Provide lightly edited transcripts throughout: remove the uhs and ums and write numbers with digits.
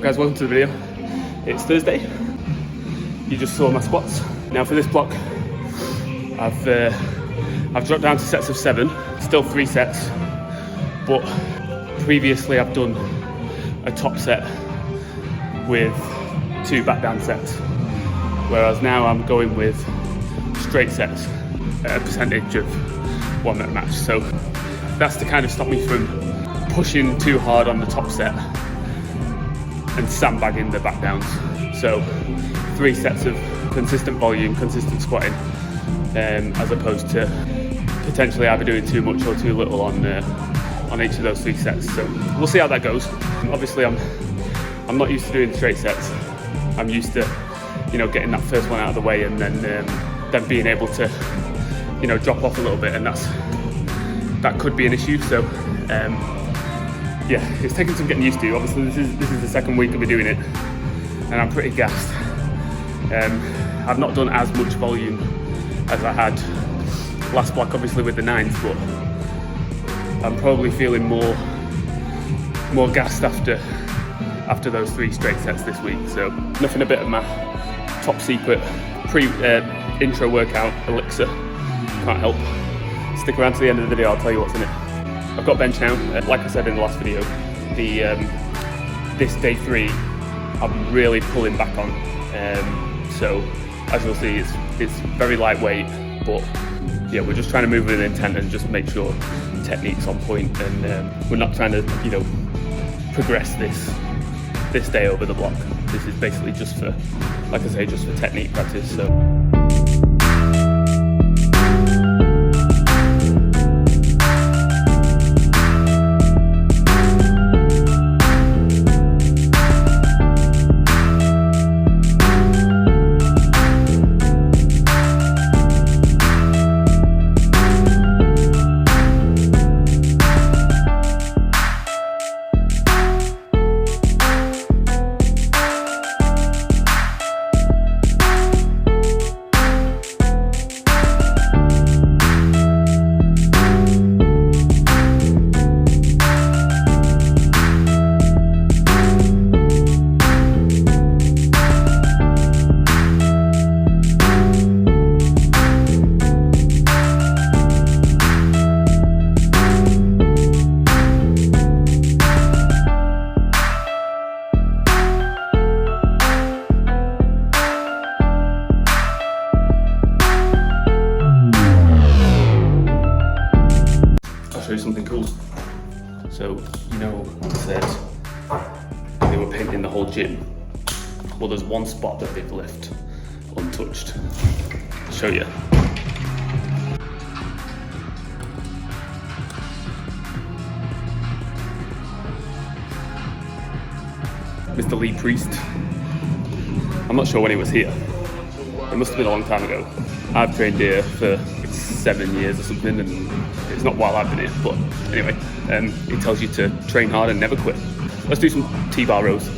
What's up guys, welcome to the video. It's Thursday. You just saw my squats. Now for this block, I've dropped down to sets of 7, still 3 sets, but previously I've done a top set with 2 back down sets, whereas now I'm going with straight sets at a percentage of 1 rep max. So that's to kind of stop me from pushing too hard on the top set and sandbagging the back downs. So 3 sets of consistent volume, consistent squatting, as opposed to potentially either doing too much or too little on each of those 3 sets. So we'll see how that goes. Obviously I'm not used to doing straight sets. I'm used to, getting that first one out of the way and then being able to, drop off a little bit, and that could be an issue. So yeah, it's taken some getting used to. Obviously this is the second week of me doing it, and I'm pretty gassed. I've not done as much volume as I had last block, obviously with the 9s, but I'm probably feeling more gassed after those 3 straight sets this week. So nothing a bit of my top secret intro workout, Elixir. Can't help. Stick around to the end of the video, I'll tell you what's in it. I've got bench now. Like I said in the last video, this day 3 I'm really pulling back on. So as you'll see, it's very lightweight, but yeah, we're just trying to move with intent and just make sure technique's on point, and we're not trying to progress this day over the block. This is basically just for, like I say, just for technique practice. So something cool. So, I said they were painting the whole gym. Well, there's one spot that they've left untouched. I'll show you. Mr. Lee Priest. I'm not sure when he was here. It must have been a long time ago. I've trained here for 7 years or something, and it's not while I've been here, but anyway, it tells you to train hard and never quit. Let's do some T-bar rows.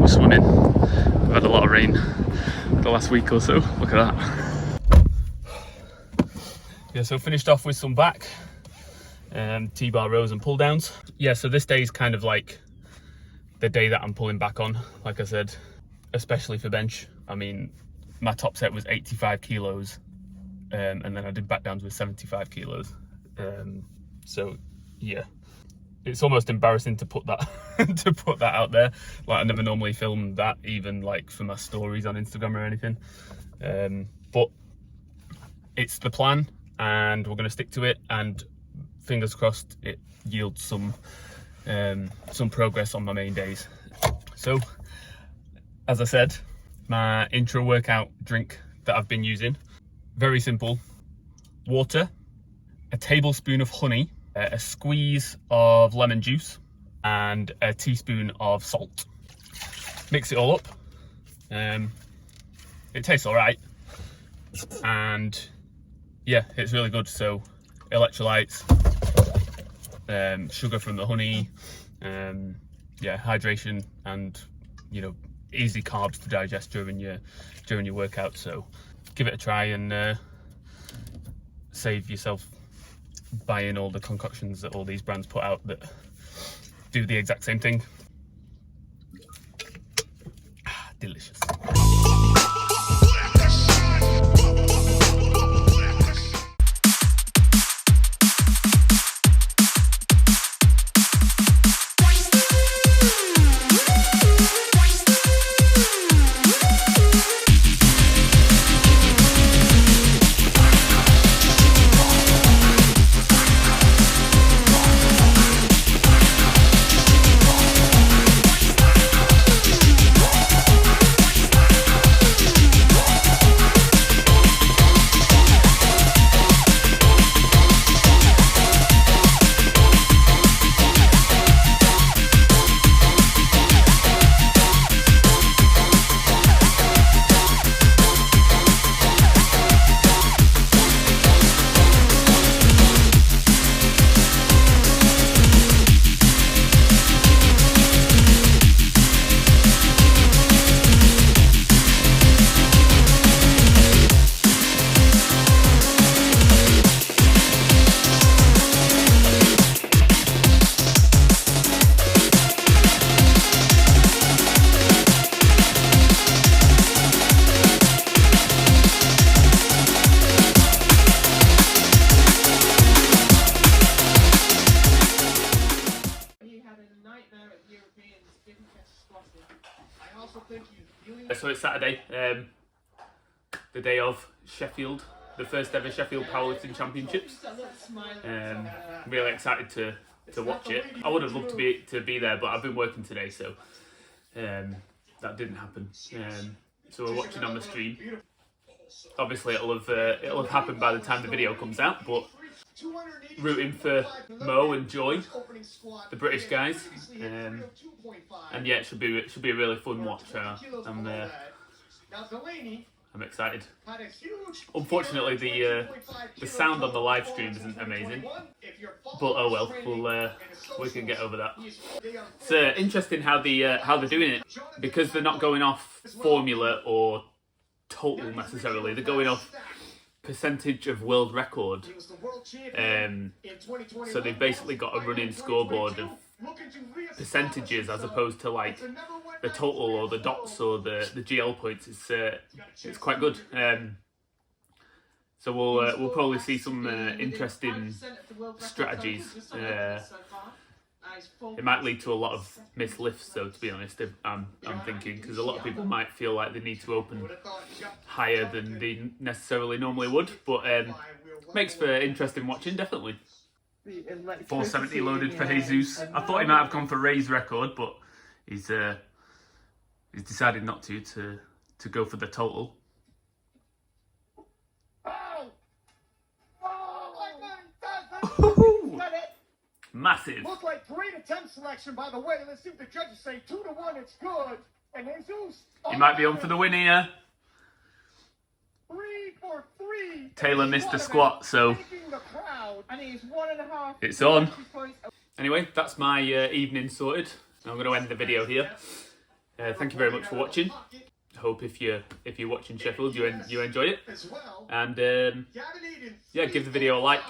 Swimming. We've had a lot of rain the last week or so. Look at that. Yeah, so finished off with some back, T-bar rows and pull downs. Yeah, so this day is kind of like the day that I'm pulling back on, like I said, especially for bench. I mean, my top set was 85 kilos, and then I did back downs with 75 kilos. So yeah, it's almost embarrassing to put that to put that out there. Like, I never normally film that, even like for my stories on Instagram or anything. But it's the plan, and we're going to stick to it. And fingers crossed, it yields some progress on my main days. So, as I said, my Intra workout drink that I've been using, very simple: water, a tablespoon of honey, a squeeze of lemon juice, and a teaspoon of salt. Mix it all up. It tastes all right, and yeah, it's really good. So electrolytes, sugar from the honey, yeah, hydration, and easy carbs to digest during your workout. So give it a try, and save yourself buying all the concoctions that all these brands put out that do the exact same thing. Delicious. So it's Saturday, the day of Sheffield, the first ever Sheffield Powerlifting Championships. I'm really excited to watch it. I would have loved to be there, but I've been working today, so that didn't happen. So we're watching on the stream. Obviously, it'll have happened by the time the video comes out, but rooting for Mo and Joy, the British guys, and yeah, it should be a really fun watch. I'm excited. Unfortunately, the sound on the live stream isn't amazing, but oh well, we can get over that. It's interesting how they're doing it, because they're not going off formula or total necessarily. They're going off percentage of world record. So they've basically got a running scoreboard of percentages as opposed to like the total or the dots or the GL points. It's quite good. So we'll probably see some interesting strategies. It might lead to a lot of missed lifts, though, to be honest. I'm thinking, because a lot of people might feel like they need to open higher than they necessarily normally would, but makes for interesting watching, definitely. 470 loaded for Jesus. I thought he might have gone for Ray's record, but he's decided not to go for the total. Massive. Looks like 3 to 10 selection, by the way. Let's see if the judges say 2 to 1. It's good. And Jesus. He might be on for the win here. 3 for 3. Taylor missed the squat, so it's on. Anyway, that's my evening sorted. I'm going to end the video here. Thank you very much for watching. I hope if you're watching Sheffield, you enjoy it. And yeah, give the video a like,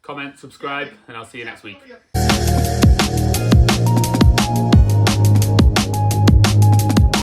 comment, subscribe, and I'll see you next week.